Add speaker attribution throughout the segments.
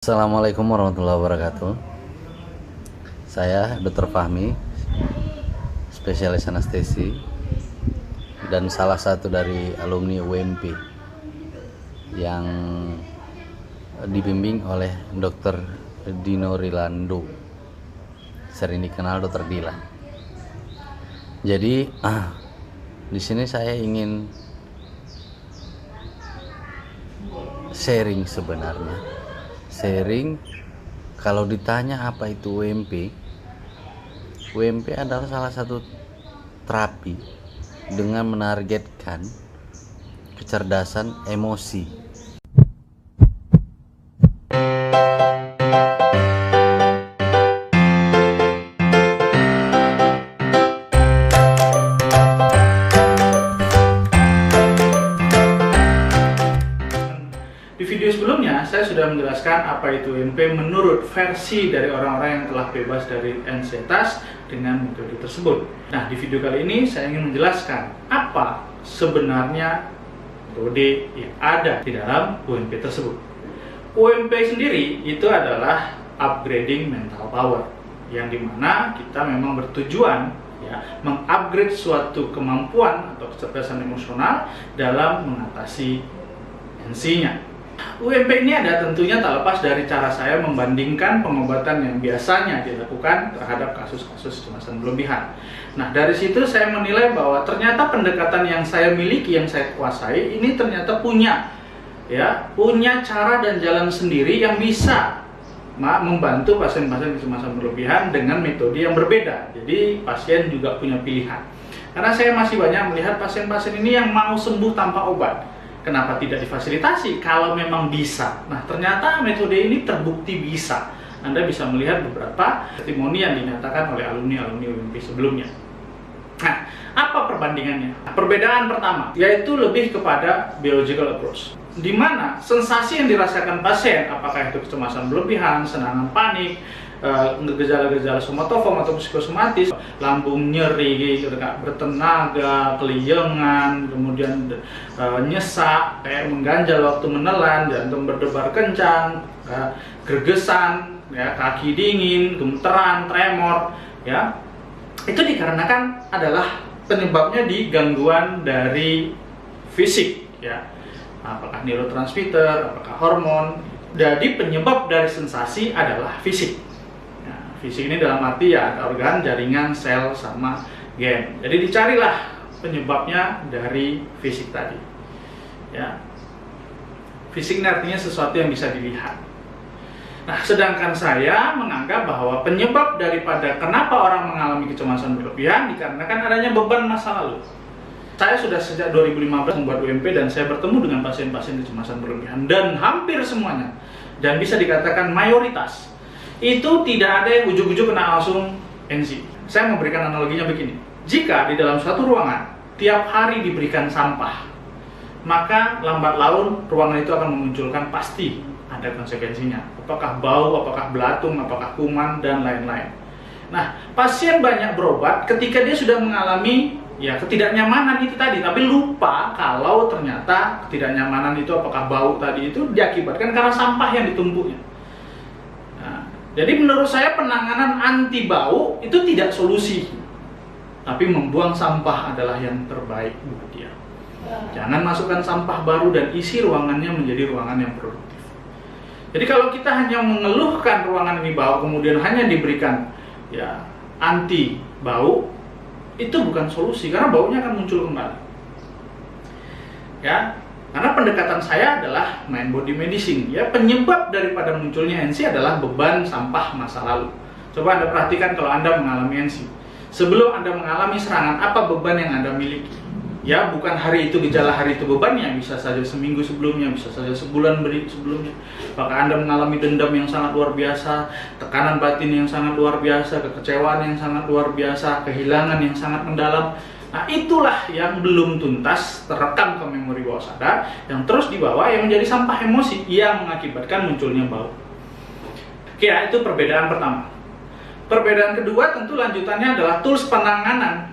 Speaker 1: Assalamualaikum warahmatullahi wabarakatuh. Saya Dr. Fahmi, spesialis anestesi dan salah satu dari alumni UMP yang dibimbing oleh Dr. Dino Rilando, sering dikenal Dr. Dila. Jadi di sini saya ingin sharing sebenarnya. Kalau ditanya apa itu UMP, UMP adalah salah satu terapi dengan menargetkan kecerdasan emosi.
Speaker 2: Di video sebelumnya, saya sudah menjelaskan apa itu UMP menurut versi dari orang-orang yang telah bebas dari anxietas dengan metode tersebut. Nah, di video kali ini saya ingin menjelaskan apa sebenarnya metode yang ada di dalam UMP tersebut. UMP sendiri itu adalah upgrading mental power, yang dimana kita memang bertujuan mengupgrade suatu kemampuan atau kecerdasan emosional dalam mengatasi tensinya. UMP ini ada tentunya tak lepas dari cara saya membandingkan pengobatan yang biasanya dilakukan terhadap kasus-kasus kecemasan berlebihan. Nah, dari situ saya menilai bahwa ternyata pendekatan yang saya miliki, yang saya kuasai, ini ternyata punya cara dan jalan sendiri yang bisa membantu pasien-pasien kecemasan berlebihan dengan metode yang berbeda. Jadi pasien juga punya pilihan. Karena saya masih banyak melihat pasien-pasien ini yang mau sembuh tanpa obat. Kenapa tidak difasilitasi kalau memang bisa? Nah, ternyata metode ini terbukti bisa. Anda bisa melihat beberapa testimoni yang dinyatakan oleh alumni UMP sebelumnya. Nah, apa perbandingannya? Perbedaan pertama yaitu lebih kepada biological approach, di mana sensasi yang dirasakan pasien, apakah itu kecemasan berlebihan, serangan panik, gejala-gejala somatofom atau psikosomatis, lambung nyeri, bertenaga, keliengan, kemudian nyesak, kayak mengganjal waktu menelan, jantung berdebar kencang, gregesan, kaki dingin, gemeteran, tremor, itu dikarenakan adalah penyebabnya di gangguan dari fisik, apakah neurotransmitter, apakah hormon. Jadi penyebab dari sensasi adalah fisik. Fisik ini dalam arti ada organ, jaringan, sel, sama gen. Jadi dicarilah penyebabnya dari fisik tadi. Fisik ini artinya sesuatu yang bisa dilihat. Nah, sedangkan saya menganggap bahwa penyebab daripada kenapa orang mengalami kecemasan berlebihan dikarenakan adanya beban masa lalu. Saya sudah sejak 2015 membuat UMP dan saya bertemu dengan pasien-pasien kecemasan berlebihan dan hampir semuanya, dan bisa dikatakan mayoritas, itu tidak ada yang ujuk-ujuk kena langsung NC. Saya memberikan analoginya begini. Jika di dalam suatu ruangan tiap hari diberikan sampah, maka lambat laun ruangan itu akan memunculkan pasti ada konsekuensinya. Apakah bau, apakah belatung, apakah kuman, dan lain-lain. Nah, pasien banyak berobat ketika dia sudah mengalami ketidaknyamanan itu tadi, tapi lupa kalau ternyata ketidaknyamanan itu, apakah bau tadi itu diakibatkan karena sampah yang ditumpuknya. Jadi menurut saya penanganan anti bau itu tidak solusi, tapi membuang sampah adalah yang terbaik buat dia. Jangan masukkan sampah baru dan isi ruangannya menjadi ruangan yang produktif. Jadi kalau kita hanya mengeluhkan ruangan ini bau, kemudian hanya diberikan anti bau, itu bukan solusi, karena baunya akan muncul kembali. Karena pendekatan saya adalah mind body medicine. Penyebab daripada munculnya NC adalah beban sampah masa lalu. Coba Anda perhatikan kalau Anda mengalami NC. Sebelum Anda mengalami serangan, apa beban yang Anda miliki? Bukan hari itu gejala hari itu bebannya, bisa saja seminggu sebelumnya, bisa saja sebulan sebelumnya. Apakah Anda mengalami dendam yang sangat luar biasa, tekanan batin yang sangat luar biasa, kekecewaan yang sangat luar biasa, kehilangan yang sangat mendalam. Nah, itulah yang belum tuntas terekam ke memori bawah sadar, yang terus dibawa, yang menjadi sampah emosi yang mengakibatkan munculnya bau. Itu perbedaan pertama. Perbedaan kedua tentu lanjutannya adalah tools penanganan.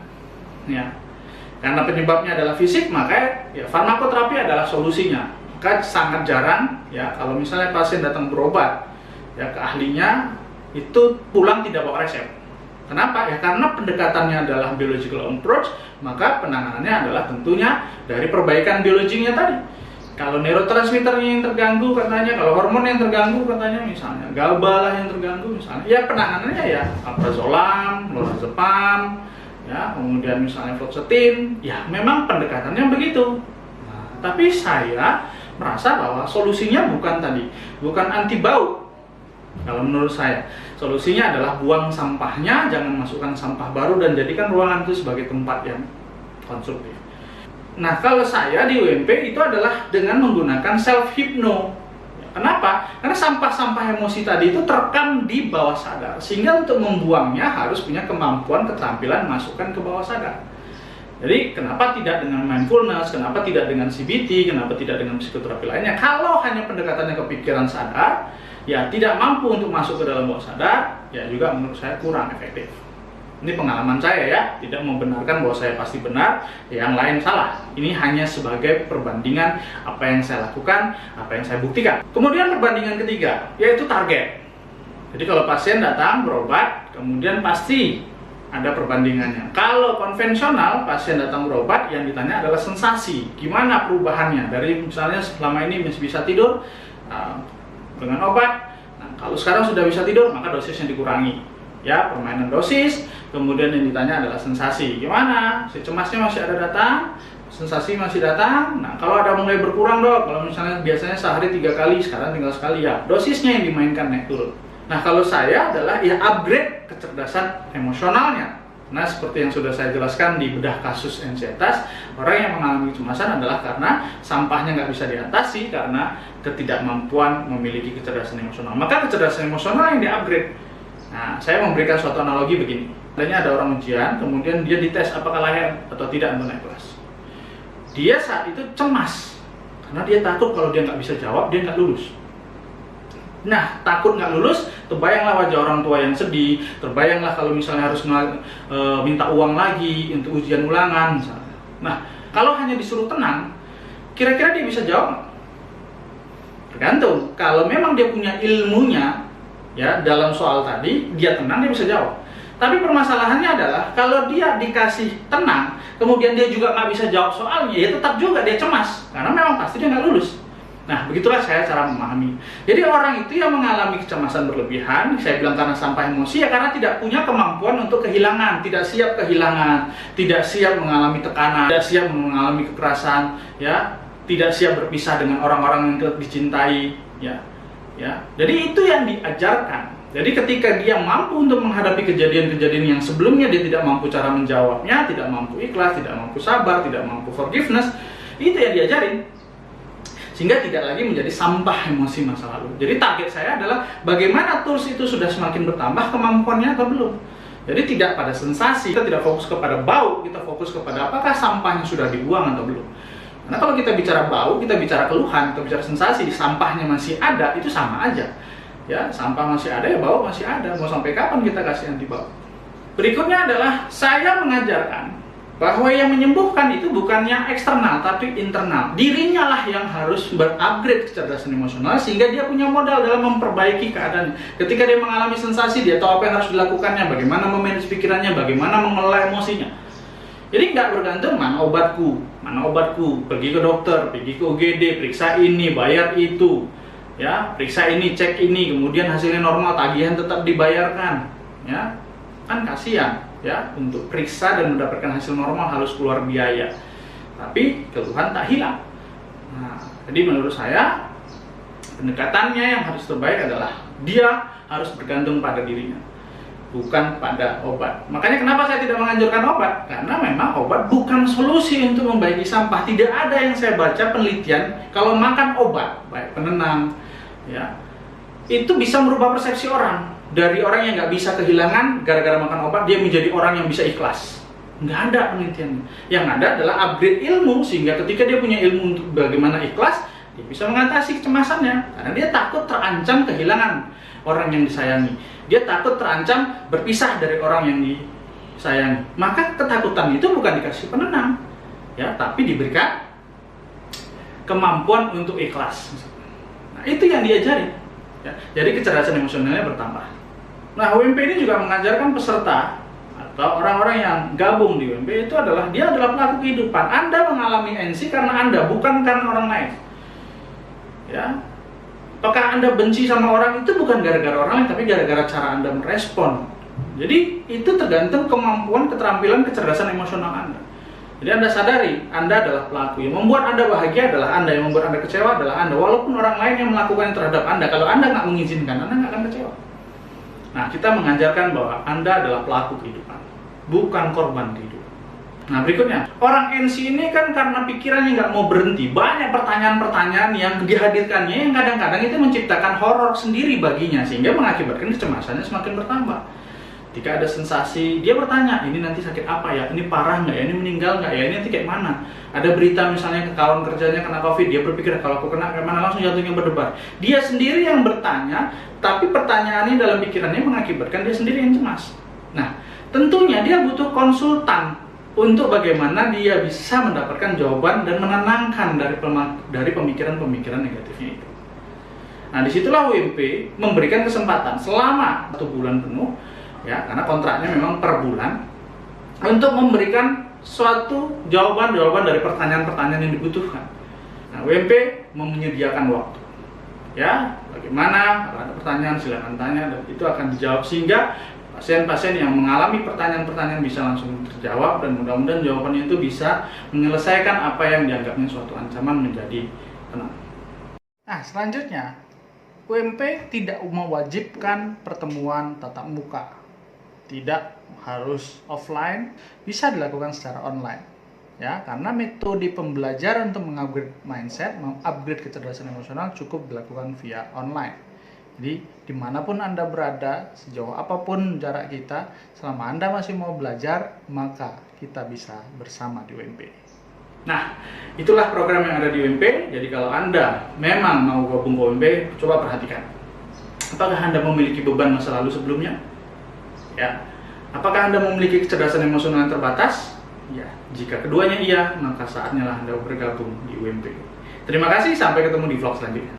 Speaker 2: Karena penyebabnya adalah fisik, maka farmakoterapi adalah solusinya. Maka sangat jarang kalau misalnya pasien datang berobat ya ke ahlinya, itu pulang tidak bawa resep. Kenapa? Ya karena pendekatannya adalah biological approach, maka penanganannya adalah tentunya dari perbaikan biologinya tadi. Kalau neurotransmitternya yang terganggu katanya, kalau hormon yang terganggu katanya, misalnya GABA lah yang terganggu misalnya, ya penanganannya ya alprazolam, lorazepam, ya kemudian misalnya fluoxetine, ya memang pendekatannya begitu. Nah, tapi saya merasa bahwa solusinya bukan anti bau. Kalau menurut saya, solusinya adalah buang sampahnya, jangan masukkan sampah baru dan jadikan ruangan itu sebagai tempat yang konstruktif. Nah, kalau saya di UMP itu adalah dengan menggunakan self-hypno. Kenapa? Karena sampah-sampah emosi tadi itu terekam di bawah sadar, sehingga untuk membuangnya harus punya kemampuan, keterampilan masukkan ke bawah sadar. Jadi, kenapa tidak dengan mindfulness, kenapa tidak dengan CBT, kenapa tidak dengan psikoterapi lainnya? Kalau hanya pendekatannya ke pikiran sadar, ya tidak mampu untuk masuk ke dalam bawah sadar, ya juga menurut saya kurang efektif. Ini pengalaman saya ya, tidak membenarkan bahwa saya pasti benar, yang lain salah. Ini hanya sebagai perbandingan apa yang saya lakukan, apa yang saya buktikan. Kemudian perbandingan ketiga, yaitu target. Jadi kalau pasien datang berobat, kemudian pasti ada perbandingannya. Kalau konvensional, pasien datang berobat, yang ditanya adalah sensasi. Gimana perubahannya? Dari misalnya selama ini masih bisa tidur dengan obat. Nah, kalau sekarang sudah bisa tidur, maka dosisnya dikurangi. Ya, permainan dosis. Kemudian yang ditanya adalah sensasi. Gimana? Si cemasnya masih ada datang, sensasi masih datang. Nah, kalau ada mulai berkurang dok, kalau misalnya biasanya sehari 3 kali, sekarang tinggal sekali, ya dosisnya yang dimainkan naik turun. Nah, kalau saya adalah ya upgrade kecerdasan emosionalnya. Nah, seperti yang sudah saya jelaskan di bedah kasus ansietas, orang yang mengalami kecemasan adalah karena sampahnya nggak bisa diatasi karena ketidakmampuan memiliki kecerdasan emosional. Maka kecerdasan emosional yang di-upgrade. Nah, saya memberikan suatu analogi begini. Ada orang ujian, kemudian dia dites apakah layak atau tidak untuk naik kelas. Dia saat itu cemas, karena dia takut kalau dia nggak bisa jawab, dia nggak lulus. Nah, takut nggak lulus, terbayanglah wajah orang tua yang sedih, terbayanglah kalau misalnya harus minta uang lagi untuk ujian ulangan misalnya. Nah, kalau hanya disuruh tenang, kira-kira dia bisa jawab? Tergantung. Kalau memang dia punya ilmunya, ya dalam soal tadi, dia tenang, dia bisa jawab. Tapi permasalahannya adalah kalau dia dikasih tenang, kemudian dia juga nggak bisa jawab soalnya, ya tetap juga dia cemas, karena memang pasti dia nggak lulus. Nah, begitulah saya cara memahami. Jadi orang itu yang mengalami kecemasan berlebihan, saya bilang karena sampah emosi, ya karena tidak punya kemampuan untuk kehilangan, tidak siap kehilangan, tidak siap mengalami tekanan, tidak siap mengalami kekerasan, ya, tidak siap berpisah dengan orang-orang yang dicintai, ya. Jadi itu yang diajarkan. Jadi ketika dia mampu untuk menghadapi kejadian-kejadian yang sebelumnya dia tidak mampu cara menjawabnya, tidak mampu ikhlas, tidak mampu sabar, tidak mampu forgiveness, itu yang diajarin. Sehingga tidak lagi menjadi sampah emosi masa lalu. Jadi target saya adalah bagaimana tools itu sudah semakin bertambah kemampuannya atau belum. Jadi tidak pada sensasi, kita tidak fokus kepada bau, kita fokus kepada apakah sampahnya sudah dibuang atau belum. Karena kalau kita bicara bau, kita bicara keluhan, kita bicara sensasi, sampahnya masih ada, itu sama aja. Ya, sampah masih ada, ya bau masih ada. Mau sampai kapan kita kasih anti bau? Berikutnya adalah saya mengajarkan bahwa yang menyembuhkan itu bukannya eksternal tapi internal. Dirinya lah yang harus berupgrade kecerdasan emosional sehingga dia punya modal dalam memperbaiki keadaannya. Ketika dia mengalami sensasi, dia tahu apa yang harus dilakukannya, bagaimana memanage pikirannya, bagaimana mengelola emosinya. Jadi nggak bergantung mana obatku, pergi ke dokter, pergi ke UGD, periksa ini, bayar itu, ya, periksa ini, cek ini, kemudian hasilnya normal, tagihan tetap dibayarkan, ya, kan kasihan. Ya, untuk periksa dan mendapatkan hasil normal harus keluar biaya, tapi keluhan tak hilang. Nah, jadi menurut saya pendekatannya yang harus terbaik adalah dia harus bergantung pada dirinya, bukan pada obat. Makanya kenapa saya tidak menganjurkan obat? Karena memang obat bukan solusi untuk membaiki sampah. Tidak ada yang saya baca penelitian kalau makan obat, baik penenang, ya, itu bisa merubah persepsi orang. Dari orang yang nggak bisa kehilangan gara-gara makan obat, dia menjadi orang yang bisa ikhlas. Nggak ada penelitiannya. Yang ada adalah upgrade ilmu, sehingga ketika dia punya ilmu untuk bagaimana ikhlas, dia bisa mengatasi kecemasannya. Karena dia takut terancam kehilangan orang yang disayangi. Dia takut terancam berpisah dari orang yang disayangi. Maka ketakutan itu bukan dikasih penenang, ya, tapi diberikan kemampuan untuk ikhlas. Nah, itu yang diajari. Ya, jadi kecerdasan emosionalnya bertambah. Nah, UMP ini juga mengajarkan peserta atau orang-orang yang gabung di UMP itu adalah dia adalah pelaku kehidupan. Anda mengalami NC karena Anda, bukan karena orang lain. Ya, apakah Anda benci sama orang itu bukan gara-gara orang lain, tapi gara-gara cara Anda merespon. Jadi itu tergantung kemampuan, keterampilan, kecerdasan emosional Anda. Jadi Anda sadari, Anda adalah pelaku. Yang membuat Anda bahagia adalah Anda, yang membuat Anda kecewa adalah Anda. Walaupun orang lain yang melakukan terhadap Anda, kalau Anda nggak mengizinkan, Anda nggak akan kecewa. Nah, kita mengajarkan bahwa Anda adalah pelaku kehidupan, bukan korban kehidupan. Nah, berikutnya, orang NC ini kan karena pikirannya nggak mau berhenti, banyak pertanyaan-pertanyaan yang dihadirkannya yang kadang-kadang itu menciptakan horor sendiri baginya, sehingga mengakibatkan kecemasannya semakin bertambah. Jika ada sensasi, dia bertanya, ini nanti sakit apa ya? Ini parah nggak ya? Ini meninggal nggak ya? Ini nanti kayak mana? Ada berita misalnya ke kawan kerjanya kena COVID, dia berpikir kalau aku kena kayak mana, langsung jantungnya berdebar. Dia sendiri yang bertanya, tapi pertanyaannya dalam pikirannya mengakibatkan dia sendiri yang cemas. Nah, tentunya dia butuh konsultan untuk bagaimana dia bisa mendapatkan jawaban dan menenangkan dari pemikiran-pemikiran negatifnya itu. Nah, disitulah UMP memberikan kesempatan selama 1 bulan penuh, ya, karena kontraknya memang per bulan, untuk memberikan suatu jawaban-jawaban dari pertanyaan-pertanyaan yang dibutuhkan. Nah, UMP menyediakan waktu. Ya, bagaimana? Kalau ada pertanyaan silakan tanya dan itu akan dijawab sehingga pasien-pasien yang mengalami pertanyaan-pertanyaan bisa langsung terjawab dan mudah-mudahan jawabannya itu bisa menyelesaikan apa yang dianggapnya suatu ancaman menjadi tenang. Nah, selanjutnya UMP tidak mewajibkan pertemuan tatap muka. Tidak harus offline, bisa dilakukan secara online. Ya, karena metode pembelajaran untuk mengupgrade mindset, mengupgrade kecerdasan emosional cukup dilakukan via online. Jadi, dimanapun Anda berada, sejauh apapun jarak kita, selama Anda masih mau belajar, maka kita bisa bersama di UMP. Nah, itulah program yang ada di UMP. Jadi kalau Anda memang mau gabung ke UMP, coba perhatikan. Apakah Anda memiliki beban masa lalu sebelumnya? Ya. Apakah Anda memiliki kecerdasan emosional yang terbatas? Ya. Jika keduanya iya, maka saatnya lah Anda bergabung di UMP. Terima kasih, sampai ketemu di vlog selanjutnya.